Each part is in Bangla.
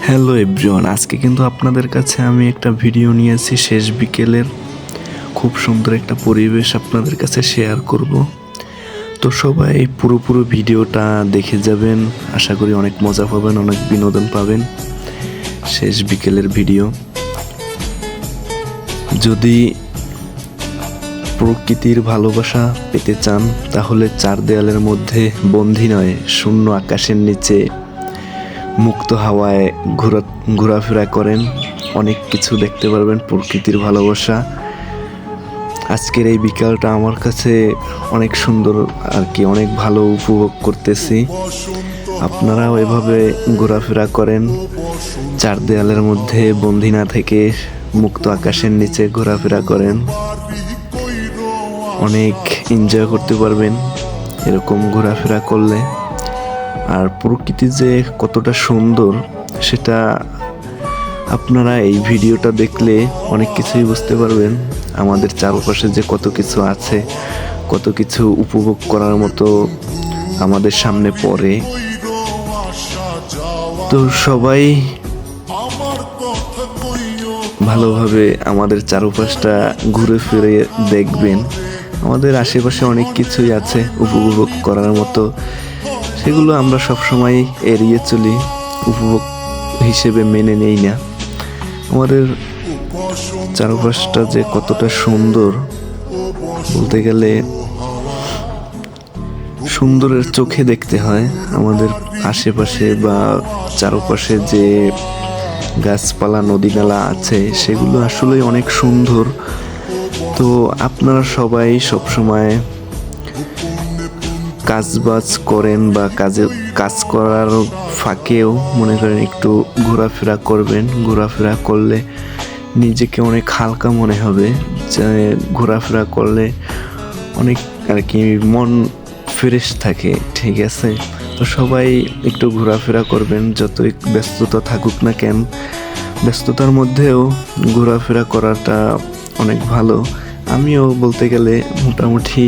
হ্যালো এভরিওয়ান, আজকে কিন্তু আপনাদের কাছে আমি একটা ভিডিও নিয়েছি শেষ বিকেলের। খুব সুন্দর একটা পরিবেশ আপনাদের কাছে শেয়ার করব। তো সবাই পুরো ভিডিওটা দেখে যাবেন, আশা করি অনেক মজা পাবেন, অনেক বিনোদন পাবেন। শেষ বিকেলের ভিডিও। যদি প্রকৃতির ভালোবাসা পেতে চান তাহলে চার দেয়ালের মধ্যে বন্দী নয়, শূন্য আকাশের নিচে মুক্ত হাওয়ায় ঘোরাফেরা করেন, অনেক কিছু দেখতে পারবেন। প্রকৃতির ভালোবাসা। আজকের এই বিকালটা আমার কাছে অনেক সুন্দর আর কি, অনেক ভালো উপভোগ করতেছি। আপনারাও এভাবে ঘোরাফেরা করেন, চার দেয়ালের মধ্যে বন্দী না থেকে মুক্ত আকাশের নিচে ঘোরাফেরা করেন, অনেক এনজয় করতে পারবেন এরকম ঘোরাফেরা করলে। আর প্রকৃতি যে কতটা সুন্দর সেটা আপনারা এই ভিডিওটা দেখলে অনেক কিছুই বুঝতে পারবেন। আমাদের চারপাশে যে কত কিছু আছে, কত কিছু উপভোগ করার মতো আমাদের সামনে পড়ে। তো সবাই ভালোভাবে আমাদের চারপাশটা ঘুরে ফিরে দেখবেন। আমাদের আশেপাশে অনেক কিছুই আছে উপভোগ করার মতো, সেগুলো আমরা সবসময় এড়িয়ে চলি, উপভোগ হিসেবে মেনে নেই না। আমাদের চারপাশটা যে কতটা সুন্দর বলতে গেলে সুন্দরের চোখে দেখতে হয়। আমাদের আশেপাশে বা চারপাশে যে গাছপালা নদী নালা আছে সেগুলো আসলে অনেক সুন্দর। তো আপনারা সবাই সবসময় কাজবাজ করেন বা কাজ করার ফাঁকেও মনে করেন একটু ঘোরাফেরা করবেন। ঘোরাফেরা করলে নিজেকে অনেক হালকা মনে হবে, যে ঘোরাফেরা করলে অনেক আর কি মন ফ্রেশ থাকে, ঠিক আছে? তো সবাই একটু ঘোরাফেরা করবেন, যতই ব্যস্ততা থাকুক না কেন, ব্যস্ততার মধ্যেও ঘোরাফেরা করাটা অনেক ভালো। আমিও বলতে গেলে মোটামুটি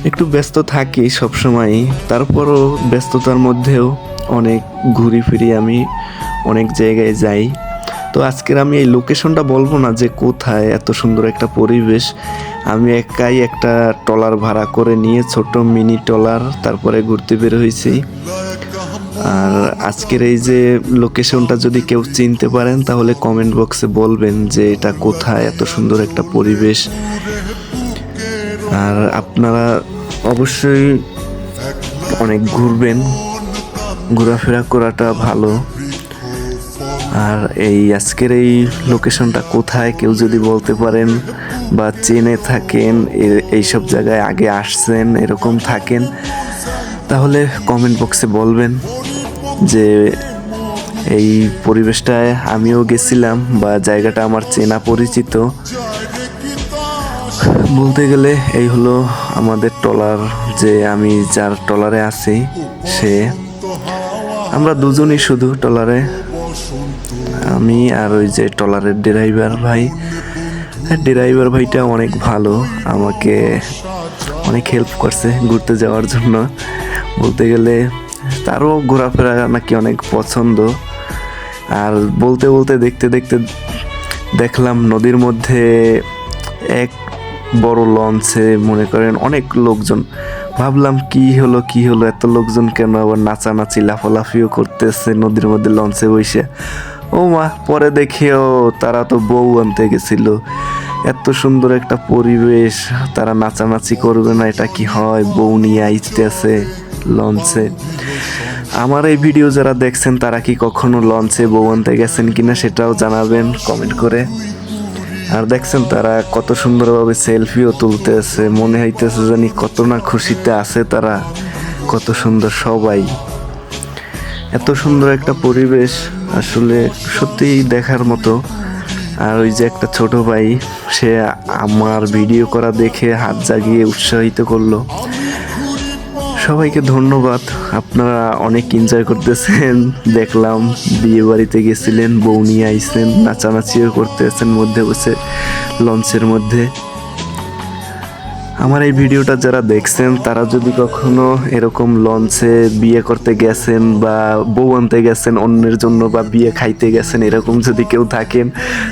একটু ব্যস্ত থাকি সবসময়, তারপরও ব্যস্ততার মধ্যেও অনেক ঘুরি ফিরি, আমি অনেক জায়গায় যাই। তো আজকের আমি এই লোকেশনটা বলবো না যে কোথায়, এত সুন্দর একটা পরিবেশ। আমি একাই একটা ট্রলার ভাড়া করে নিয়ে, ছোট মিনি ট্রলার, তারপরে ঘুরতে বের হয়েছি। আর আজকের এই যে লোকেশনটা যদি কেউ চিনতে পারেন তাহলে কমেন্ট বক্সে বলবেন যে এটা কোথায়, এত সুন্দর একটা পরিবেশ। আর আপনারা অবশ্যই অনেক ঘুরবেন, ঘোরাফেরা করাটা ভালো। আর এই আজকের এই লোকেশনটা কোথায় কেউ যদি বলতে পারেন বা চেনে থাকেন, এইসব জায়গায় আগে আসছেন, এরকম থাকেন, তাহলে কমেন্ট বক্সে বলবেন যে এই পরিবেশটায় আমিও গেছিলাম বা জায়গাটা আমার চেনা পরিচিত। বলতে গেলে এই হলো আমাদের ট্রলার, যে আমি যার ট্রলারে আছি সে, আমরা দুজনই শুধু ট্রলারে, আমি আর ওই যে ট্রলারের ড্রাইভার ভাই। ড্রাইভার ভাইটা অনেক ভালো, আমাকে অনেক হেল্প করছে ঘুরতে যাওয়ার জন্য। বলতে গেলে তারও ঘোরাফেরা নাকি অনেক পছন্দ। আর বলতে বলতে দেখতে দেখতে দেখলাম নদীর মধ্যে এক বড় লঞ্চে মনে করেন অনেক লোকজন। ভাবলাম কি হলো এত লোকজন কেন, আবার নাচানাচি লাফালাফিও করতেছে নদীর মধ্যে লঞ্চে বসে। ও মা, পরে দেখিও তারা তো বউ আনতে গেছিল। এত সুন্দর একটা পরিবেশ, তারা নাচানাচি করবে না? এটা কি হয়? বউ নিয়ে আইতেছে লঞ্চে। আমার এই ভিডিও যারা দেখছেন তারা কি কখনো লঞ্চে বউ আনতে গেছেন কিনা সেটাও জানাবেন কমেন্ট করে। আর দেখছেন তারা কত সুন্দরভাবে সেলফিও তুলতেছে, মনে হইতেছে জানি কত না খুশিতে আছে তারা, কত সুন্দর সবাই। এত সুন্দর একটা পরিবেশ আসলে সত্যিই দেখার মতো। আর ওই যে একটা ছোট ভাই, সে আমার ভিডিও করা দেখে হাত জাগিয়ে উৎসাহিত করলো। সবাইকে ধন্যবাদ, আপনারা অনেক এনজয় করতেছেন। দেখলাম বিয়ে বাড়িতে গেছিলেন, বউ নিয়ে আইছেন, নাচানাচিও করতেছেন মধ্যে বসে লঞ্চের মধ্যে। আমার এই ভিডিওটা যারা দেখছেন তারা যদি কখনো এরকম লঞ্চে বিয়ে করতে গেছেন বা বউ আনতে গেছেন অন্যের জন্য বা বিয়ে খাইতে গেছেন, এরকম যদি কেউ থাকেন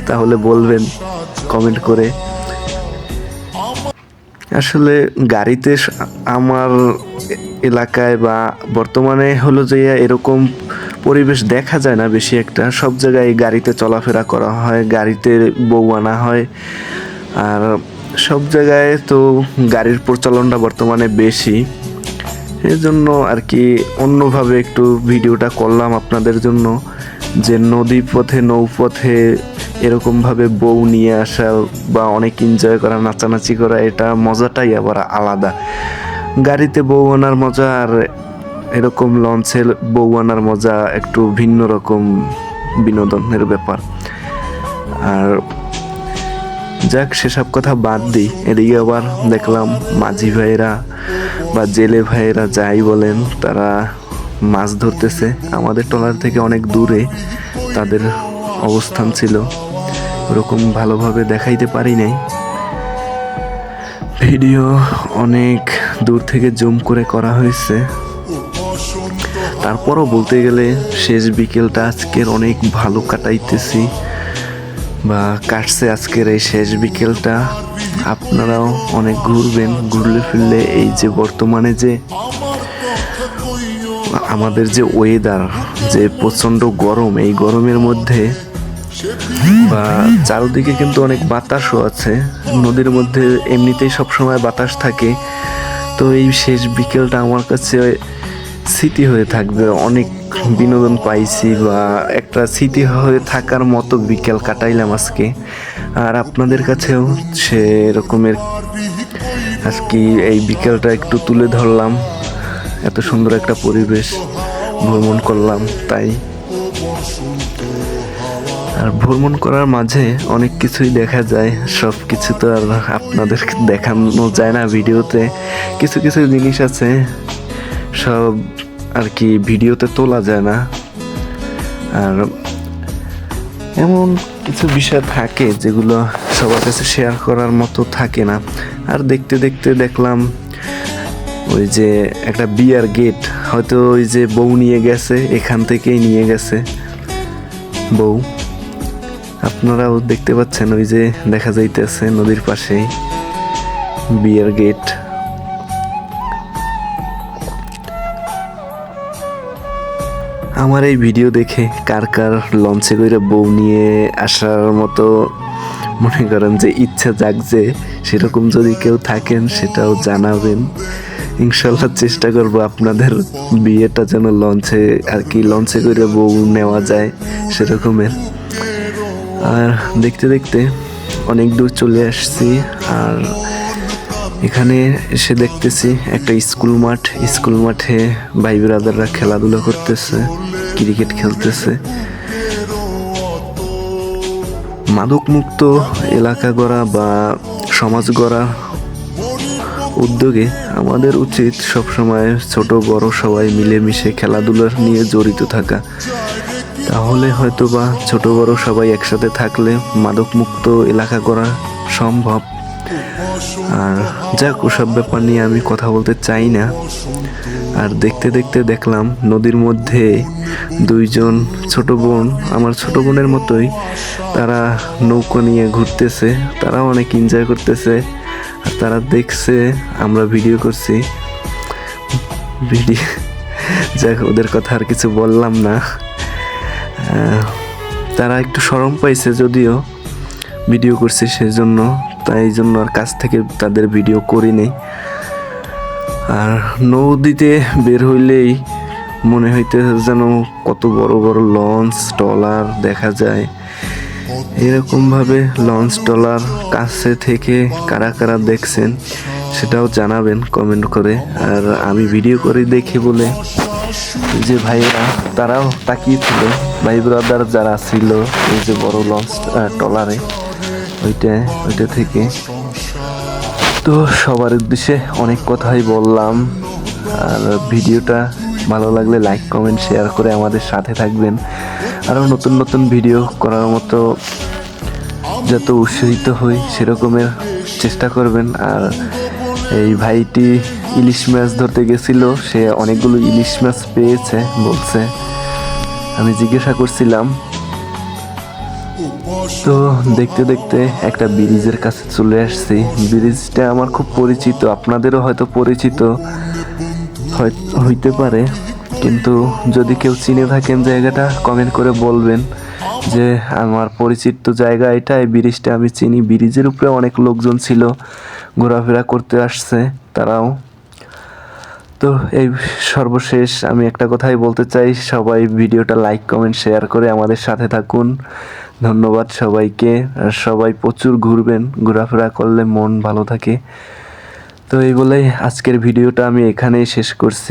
তাহলে বলবেন কমেন্ট করে। আসলে গাড়িতে আমার এলাকায় বা বর্তমানে হলো যে এরকম পরিবেশ দেখা যায় না বেশি একটা। সব জায়গায় গাড়িতে চলাফেরা করা হয়, গাড়িতে বউ আনা হয়, আর সব জায়গায় তো গাড়ির প্রচলনটা বর্তমানে বেশি। এই জন্য আর কি অন্যভাবে একটু ভিডিওটা করলাম আপনাদের জন্য, যে নদী পথে নৌপথে এরকমভাবে বউ নিয়ে আসা বা অনেক এনজয় করা, নাচানাচি করা, এটা মজাটাই আবার আলাদা। গাড়িতে বউ আনার মজা আর এরকম লঞ্চে বউ আনার মজা একটু ভিন্ন রকম বিনোদনের ব্যাপার। আর যাক, সেসব কথা বাদ দিই। এদিকে আবার দেখলাম মাঝি ভাইয়েরা বা জেলে ভাইয়েরা যাই বলেন, তারা মাছ ধরতেছে। আমাদের ট্রলার থেকে অনেক দূরে তাদের অবস্থান ছিল, ওরকম ভালোভাবে দেখাইতে পারি নাই। ভিডিও অনেক দূর থেকে জুম করে করা হয়েছে। তারপরও বলতে গেলে শেষ বিকেলটা আজকের অনেক ভালো কাটাইতেছি বা কাটছে আজকের এই শেষ বিকেলটা। আপনারাও অনেক ঘুরবেন, ঘুরলে ফিরলে এই যে বর্তমানে যে আমাদের যে ওয়েদার, যে প্রচণ্ড গরম, এই গরমের মধ্যে বা চারদিকে কিন্তু অনেক বাতাসও আছে। নদীর মধ্যে এমনিতেই সবসময় বাতাস থাকে। তো এই শেষ বিকেলটা আমার কাছে স্মৃতি হয়ে থাকবে। অনেক বিনোদন পাইছি বা একটা স্মৃতি হয়ে থাকার মতো বিকেল কাটাইলাম আজকে। আর আপনাদের কাছেও সে রকমের আজকে এই বিকেলটা একটু তুলে ধরলাম। এত সুন্দর একটা পরিবেশ ভ্রমণ করলাম তাই। আর ভ্রমণ করার মাঝে অনেক কিছুই দেখা যায়, সব কিছু তো আর আপনাদের দেখানো যায় না ভিডিওতে। কিছু কিছু জিনিস আছে সব আর কি ভিডিওতে তোলা যায় না। আর এমন কিছু বিষয় থাকে যেগুলো সবার কাছে শেয়ার করার মতো থাকে না। আর দেখতে দেখতে দেখলাম ওই যে একটা বিয়ার গেট, হয়তো ওই যে বউ নিয়ে গেছে, এখান থেকেই নিয়ে গেছে বউ। আপনারাও দেখতে পাচ্ছেন, ওই যে দেখা যাইতেছে নদীর পাশেই বিয়ার গেট। আমার এই ভিডিও দেখে কার কার লঞ্চে করে বউ নিয়ে আসার মতো মনে করেন যে ইচ্ছা জাগছে, সেরকম যদি কেউ থাকেন সেটাও জানাবেন। ইনশাল্লাহ চেষ্টা করব আপনাদের বিয়েটা যেন লঞ্চে আর কি লঞ্চে করে বউ নেওয়া যায় সেরকমের। আর দেখতে দেখতে অনেক দূর চলে আসছি। আর এখানে এসে দেখতেছি একটা স্কুল মাঠে ভাই ব্রাদাররা খেলাধুলা করতেছে, ক্রিকেট খেলতেছে। মাদকমুক্ত এলাকা গড়া বা সমাজ গড়া উদ্যোগে আমাদের উচিত সবসময় ছোট বড় সবাই মিলেমিশে খেলাধুলা নিয়ে জড়িত থাকা। তাহলে হয়তো বা ছোট বড় সবাই একসাথে থাকলে মাদকমুক্ত এলাকা করা সম্ভব। আর যাক, ওসব ব্যাপার নিয়ে আমি কথা বলতে চাই না। আর দেখতে দেখতে দেখলাম নদীর মধ্যে দুইজন ছোট বোন, আমার ছোট বোনের মতোই, তারা নৌকো নিয়ে ঘুরতেছে। তারা অনেক এনজয় করতেছে আর তারা দেখছে আমরা ভিডিও করছি। যাক, ওদের কথা আর কিছু বললাম না। তারা একটু শরম পাইছে যদিও ভিডিও করছি সেজন্য, তাই জন্য আর কাছ থেকে তাদের ভিডিও করি নেই। আর নদীতে বের হইলেই মনে হইতেছে যেন কত বড় বড় লঞ্চ ট্রলার দেখা যায়। এরকমভাবে লঞ্চ ট্রলার কাছে থেকে কারা কারা দেখছেন সেটাও জানাবেন কমেন্ট করে। আর আমি ভিডিও করে দেখি বলে যে ভাইয়েরা তারাও তাকিয়েছিল, ভাই ব্রাদার যারা ছিল এই যে বড় লঞ্চ ট্রলারে, ওইটা থেকে। তো সবার উদ্দেশ্যে অনেক কথাই বললাম। আর ভিডিওটা ভালো লাগলে লাইক কমেন্ট শেয়ার করে আমাদের সাথে থাকবেন। আরও নতুন নতুন ভিডিও করার মতো যত উৎসাহিত হই সেরকমের চেষ্টা করবেন। আর এই ভাইটি ইলিশ মাছ ধরতে গেছিল, সে অনেকগুলো ইলিশ মাছ পেয়েছে বলছে। আমি জিজ্ঞাসা করছিলাম, তো দেখতে দেখতে একটা ব্রিজের কাছে চলে আসছি। ব্রিজটা আমার খুব পরিচিত, আপনাদেরও হয়তো পরিচিত হইতে পারে, কিন্তু যদি কেউ চিনে থাকেন জায়গাটা কমেন্ট করে বলবেন যে আমার পরিচিত জায়গা এটা, এই ব্রিজটা আমি চিনি। ব্রিজের উপরে অনেক লোকজন ছিল, ঘোরাফেরা করতে আসছে তারাও। তো এই সর্বশেষ আমি একটা কথাই বলতে চাই, সবাই ভিডিওটা লাইক কমেন্ট শেয়ার করে আমাদের সাথে থাকুন। ধন্যবাদ সবাইকে। আর সবাই প্রচুর ঘুরবেন, ঘোরাফেরা করলে মন ভালো থাকে। তো এই বলেই আজকের ভিডিওটা আমি এখানেই শেষ করছি।